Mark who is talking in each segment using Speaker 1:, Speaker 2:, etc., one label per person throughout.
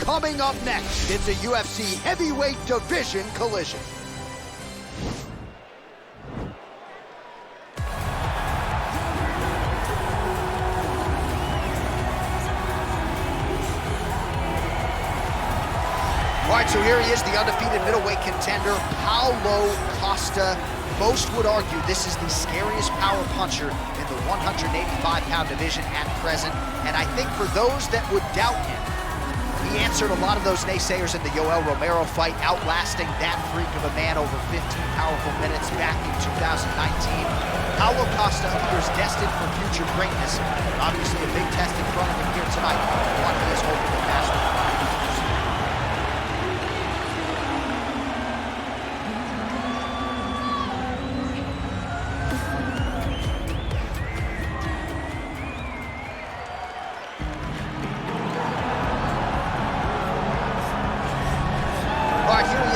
Speaker 1: Coming up next, it's a UFC heavyweight division collision. All right, so here he is, the undefeated middleweight contender, Paulo Costa. Most would argue this is the scariest power puncher in the 185-pound division at present. And I think for those that would doubt him, he answered a lot of those naysayers in the Yoel Romero fight, outlasting that freak of a man over 15 powerful minutes back in 2019. Paulo Costa appears destined for future greatness. Obviously a big test in front of him here tonight, one he is hoping to master.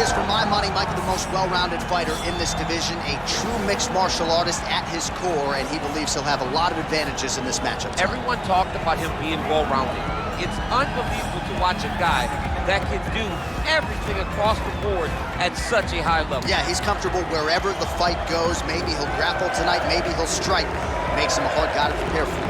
Speaker 1: For my money, Michael, the most well-rounded fighter in this division, a true mixed martial artist at his core, and he believes he'll have a lot of advantages in this matchup tonight.
Speaker 2: Everyone talked about him being well-rounded. It's unbelievable to watch a guy that can do everything across the board at such a high level.
Speaker 1: Yeah, he's comfortable wherever the fight goes. Maybe he'll grapple tonight, maybe he'll strike. Makes him a hard guy to prepare for.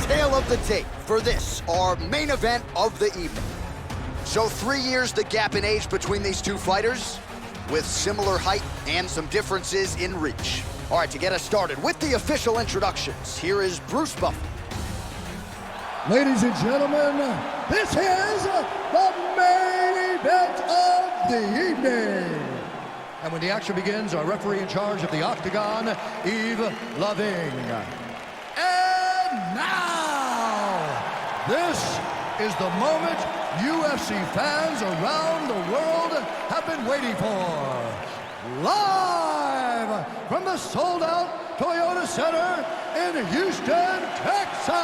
Speaker 1: Tale of the tape for this, our main event of the evening. So 3 years the gap in age between these two fighters, with similar height and some differences in reach. All right, to get us started with the official introductions, here is Bruce Buffer.
Speaker 3: Ladies and gentlemen, this is the main event of the evening. And when the action begins, our referee in charge of the Octagon, Yves Loving. Now, this is the moment UFC fans around the world have been waiting for. Live from the sold-out Toyota Center in Houston, Texas.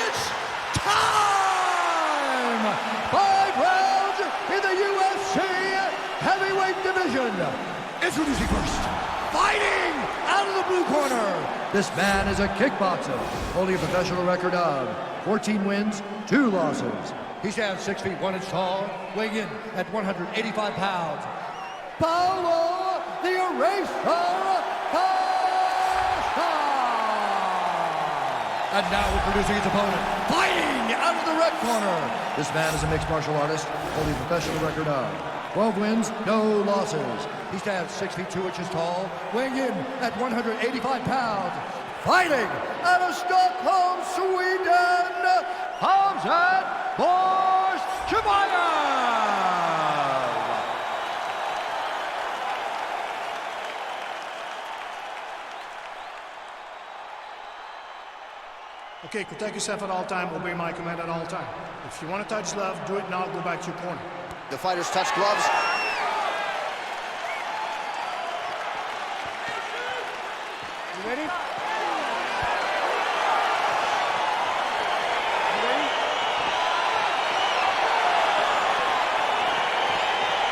Speaker 3: It's time! 5 rounds in the UFC heavyweight division. Introducing first, fighting out of the blue corner. This man is a kickboxer, holding a professional record of 14 wins, 2 losses. He stands 6 feet 1 inch tall, weighing in at 185 pounds. Paulo the Eraser Costa. And now introducing his opponent, fighting out of the red corner. This man is a mixed martial artist, holding a professional record of 12 wins, no losses. He stands 6 feet 2 inches tall, weighing in at 185 pounds. Fighting out of Stockholm, Sweden, Khamzat Chimaev.
Speaker 4: Okay, protect yourself at all time, obey my command at all time. If you want to touch love, do it now, go back to your corner.
Speaker 1: The fighters touch gloves.
Speaker 4: You ready?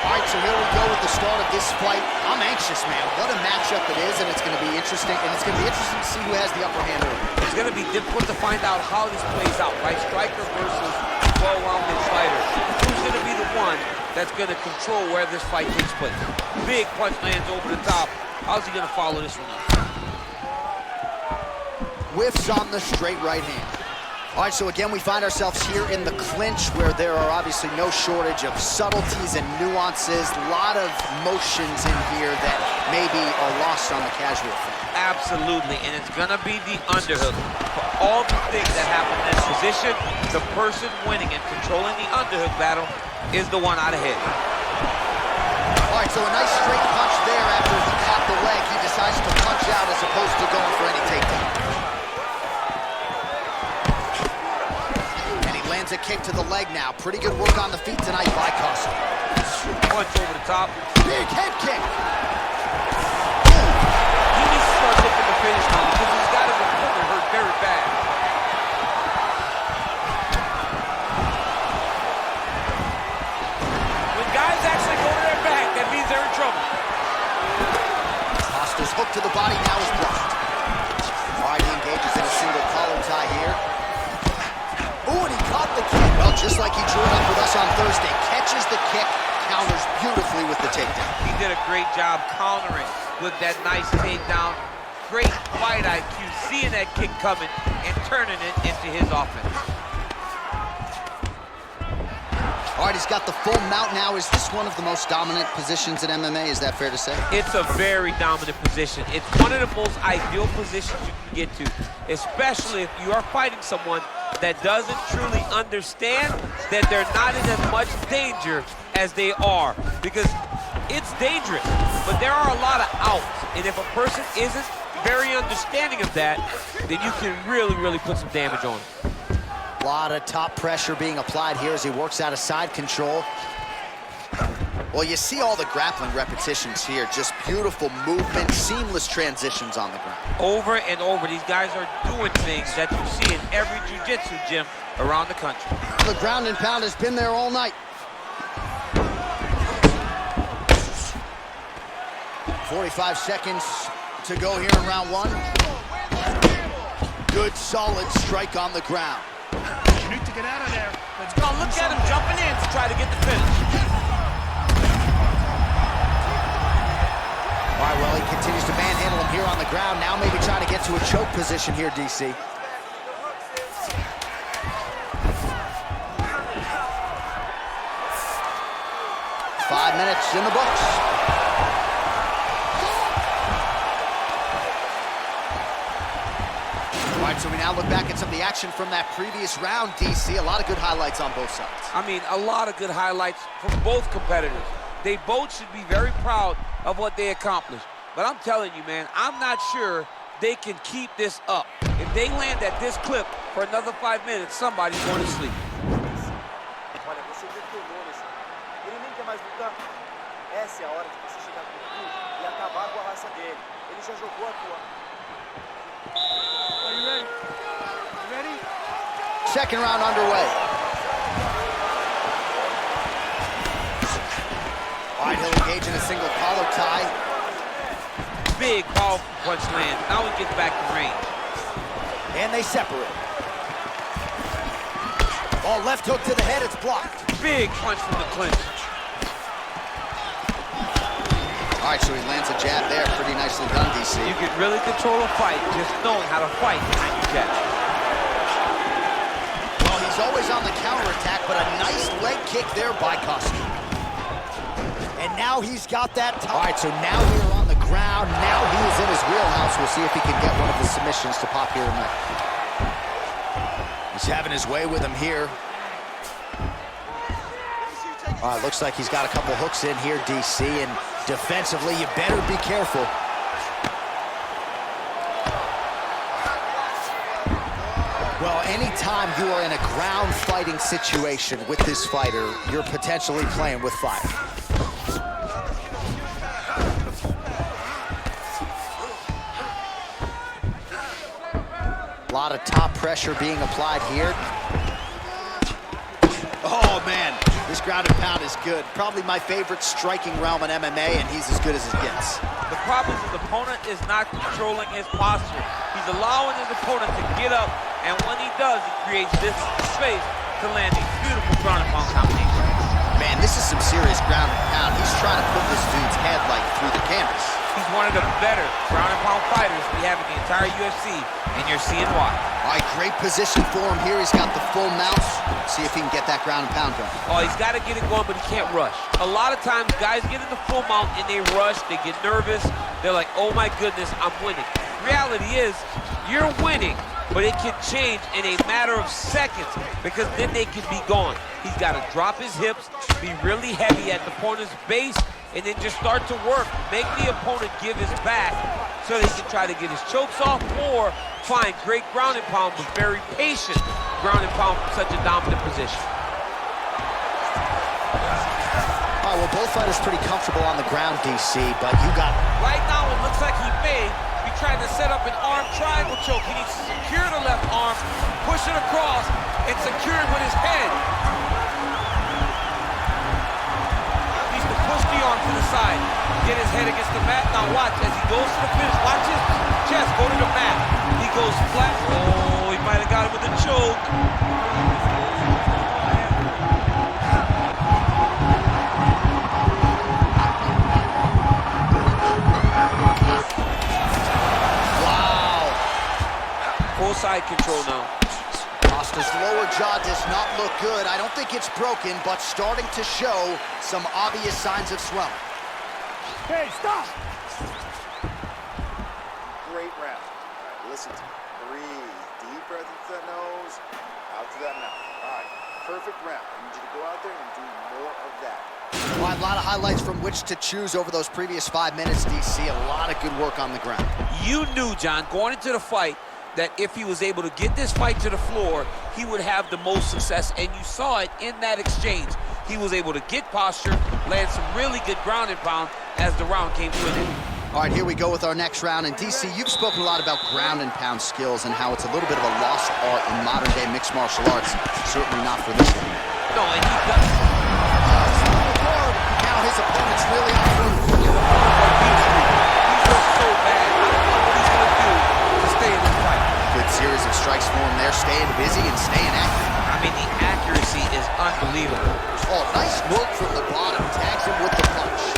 Speaker 1: All right, so here we go with the start of this fight. I'm anxious, man. What a matchup it is, and it's going to be interesting. And it's going to be interesting to see who has the upper hand over.
Speaker 2: It's going to be difficult to find out how this plays out, right? Striker versus well-rounded fighter. Who's going to be the one that's going to control where this fight takes place? Big punch lands over the top. How's he going to follow this one up?
Speaker 1: Whiffs on the straight right hand. All right, so again, we find ourselves here in the clinch where there are obviously no shortage of subtleties and nuances. A lot of motions in here that maybe are lost on the casual fan.
Speaker 2: Absolutely, and it's going to be the underhook. For all the things that happen in this position, the person winning and controlling the underhook battle is the one out ahead.
Speaker 1: All right, so a nice straight punch there after he caught the leg. He decides to punch out as opposed to going for any takedown. A kick to the leg now. Pretty good work on the feet tonight by Costa.
Speaker 2: Punch over the top.
Speaker 1: Big head kick. hook to the body now is blocked. All right, he engages in a single collar tie here. Ooh, and he caught the kick. Well, just like he drew it up with us on Thursday, catches the kick, counters beautifully with the takedown.
Speaker 2: He did a great job countering with that nice takedown. Great fight IQ, seeing that kick coming and turning it into his offense.
Speaker 1: All right, he's got the full mount now. Is this one of the most dominant positions in MMA? Is that fair to say?
Speaker 2: It's a very dominant position. It's one of the most ideal positions you can get to, especially if you are fighting someone that doesn't truly understand that they're not in as much danger as they are. Because it's dangerous, but there are a lot of outs. And if a person isn't very understanding of that, then you can really put some damage on them.
Speaker 1: A lot of top pressure being applied here as he works out of side control. Well, you see all the grappling repetitions here. Just beautiful movement, seamless transitions on the ground.
Speaker 2: Over and over, these guys are doing things that you see in every jiu-jitsu gym around the country.
Speaker 1: The ground and pound has been there all night. 45 seconds to go here in round one. Good, solid strike on the ground.
Speaker 4: You need to get out of there. Let's
Speaker 2: go. Look at him jumping in to try to get the finish.
Speaker 1: All right, well, he continues to manhandle him here on the ground. Now maybe trying to get to a choke position here, DC. Five minutes in the books. All right, so we now look back at some of the action from that previous round, DC. A lot of good highlights on both sides.
Speaker 2: I mean, a lot of good highlights from both competitors. They both should be very proud of what they accomplished. But I'm telling you, man, I'm not sure they can keep this up. If they land at this clip for another 5 minutes, somebody's going to sleep.
Speaker 5: Olha, você detonou nesse. Ele nem quer mais lutar. Essa é a hora de você chegar com tudo e acabar com a raça dele. Ele já jogou a tua. Are you ready? You ready?
Speaker 1: Second round underway. All right, he'll engage in a single collar tie.
Speaker 2: Big, powerful punch land. Now he gets back to range.
Speaker 1: And they separate. Oh, left hook to the head, it's blocked.
Speaker 2: Big punch from the clinch.
Speaker 1: All right, so he lands a jab there. Pretty nicely done, DC.
Speaker 2: You can really control a fight just knowing how to fight behind your jab.
Speaker 1: Well, he's always on the counterattack, but a nice leg kick there by Costa. And now he's got that time. All right, so now we're on the ground. Now he is in his wheelhouse. We'll see if he can get one of the submissions to pop here tonight. He's having his way with him here. All right, looks like he's got a couple hooks in here, DC, and defensively, you better be careful. Well, anytime you are in a ground fighting situation with this fighter, you're potentially playing with fire. A lot of top pressure being applied here. Oh, man, this ground and pound is good. Probably my favorite striking realm in MMA, and he's as good as it gets.
Speaker 2: The problem is the opponent is not controlling his posture. He's allowing his opponent to get up, and when he does, he creates this space to land these beautiful ground and pound combinations.
Speaker 1: Man, this is some serious ground and pound. He's trying to put this dude's head, like, through the canvas.
Speaker 2: He's one of the better ground and pound fighters we have in the entire UFC, and you're seeing why.
Speaker 1: All right, great position for him here. He's got the full mount. See if he can get that ground and pound going.
Speaker 2: Oh, he's got to get it going, but he can't rush. A lot of times, guys get in the full mount and they rush, they get nervous. They're like, oh my goodness, I'm winning. Reality is, you're winning, but it can change in a matter of seconds because then they can be gone. He's got to drop his hips, be really heavy at the opponent's base, and then just start to work. Make the opponent give his back so that he can try to get his chokes off or find great ground and pound, but very patient ground and pound from such a dominant position.
Speaker 1: All right, well, both fighters pretty comfortable on the ground, DC, but you got...
Speaker 2: Right now, it looks like he may be trying to set up an arm triangle choke. He needs to secure the left arm, push it across, and secure it with his head. He needs to push the arm to the side, get his head against the mat. Now watch, as he goes to the finish splash. Oh, he might have got him with a choke.
Speaker 1: Wow.
Speaker 2: Full side control now.
Speaker 1: Costa's lower jaw does not look good. I don't think it's broken, but starting to show some obvious signs of swelling.
Speaker 4: Hey, stop!
Speaker 5: Great round. All right, listen to me. Breathe. Deep breath into that nose, out to that mouth. All right, perfect round. I need you to go out there and do more of that.
Speaker 1: Well, a lot of highlights from which to choose over those previous 5 minutes, DC. A lot of good work on the ground.
Speaker 2: You knew, John, going into the fight, that if he was able to get this fight to the floor, he would have the most success, and you saw it in that exchange. He was able to get posture, land some really good ground and pound as the round came to an end.
Speaker 1: All right, here we go with our next round. And DC, you've spoken a lot about ground and pound skills and how it's a little bit of a lost art in modern day mixed martial arts. Certainly not for this one.
Speaker 2: No, and he does.
Speaker 1: Now his opponent's really on the move.
Speaker 2: He's looked so bad. I don't know what he's going to do to stay in this fight.
Speaker 1: Good series of strikes for him there, staying busy and staying active.
Speaker 2: I mean, the accuracy is unbelievable.
Speaker 1: Oh, nice work from the bottom. Tags him with the punch.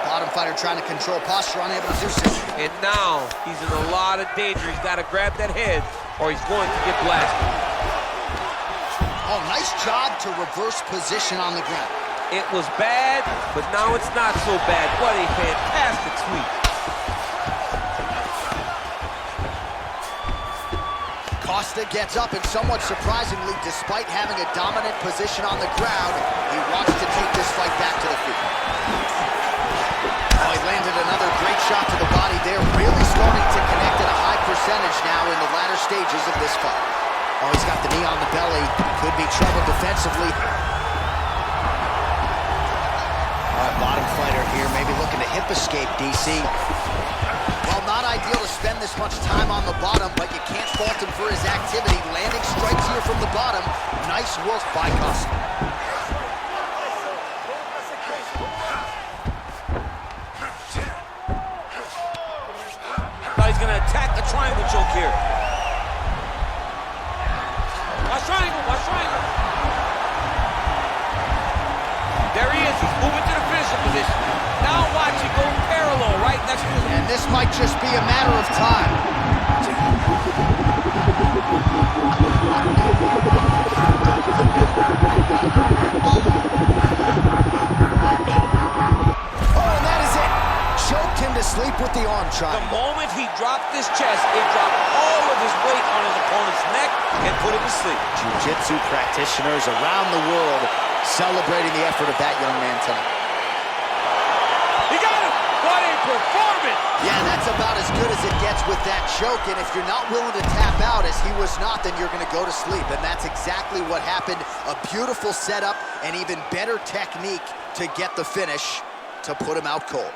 Speaker 1: Bottom fighter trying to control posture, unable to do so.
Speaker 2: And now he's in a lot of danger. He's got to grab that head or he's going to get blasted.
Speaker 1: Oh, nice job to reverse position on the ground.
Speaker 2: It was bad, but now it's not so bad. What a fantastic sweep.
Speaker 1: Costa gets up and somewhat surprisingly, despite having a dominant position on the ground, he wants to take this fight back to the feet. Oh, he landed another great shot to the body there, really starting to connect at a high percentage now in the latter stages of this fight. Oh, he's got the knee on the belly. Could be trouble defensively. All right, bottom fighter here, maybe looking to hip escape, DC. Well, not ideal to spend this much time on the bottom, but you can't fault him for his activity. Landing strikes here from the bottom. Nice work by Costa.
Speaker 2: Now he's going to attack the triangle choke here. Watch triangle, watch triangle. There he is, he's moving to the finishing position. Now watch it go parallel right next to him.
Speaker 1: And this might just be a matter of time. Oh, and that is it. Choked him to sleep with the arm
Speaker 2: The
Speaker 1: triangle.
Speaker 2: moment he dropped his chest, it dropped all of his weight on his opponent's neck and put him to sleep.
Speaker 1: Jiu-jitsu practitioners around the world celebrating the effort of that young man tonight.
Speaker 2: He got him! What a performance!
Speaker 1: Yeah, that's about as good as it gets with that choke, and if you're not willing to tap out, as he was not, then you're going to go to sleep, and that's exactly what happened. A beautiful setup and even better technique to get the finish to put him out cold.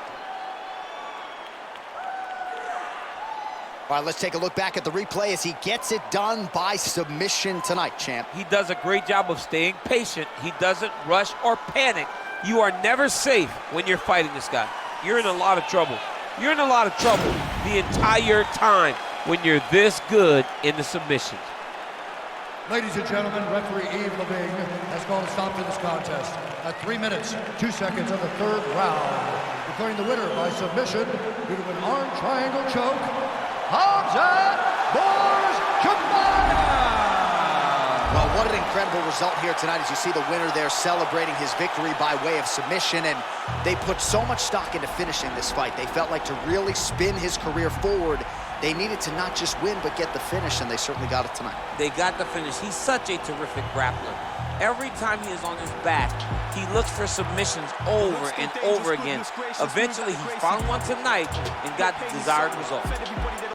Speaker 1: All right, let's take a look back at the replay as he gets it done by submission tonight, champ.
Speaker 2: He does a great job of staying patient. He doesn't rush or panic. You are never safe when you're fighting this guy. You're in a lot of trouble. You're in a lot of trouble the entire time when you're this good in the submissions.
Speaker 3: Ladies and gentlemen, referee Yves Leving has called a stop to this contest at 3 minutes, 2 seconds of the third round, declaring the winner by submission due to an arm triangle choke, Khamzat Chimaev.
Speaker 1: Well, what an incredible result here tonight as you see the winner there celebrating his victory by way of submission, and they put so much stock into finishing this fight. They felt like to really spin his career forward, they needed to not just win, but get the finish, and they certainly got it tonight.
Speaker 2: They got the finish. He's such a terrific grappler. Every time he is on his back, he looks for submissions over and over again. Eventually, he found one tonight and got the desired result.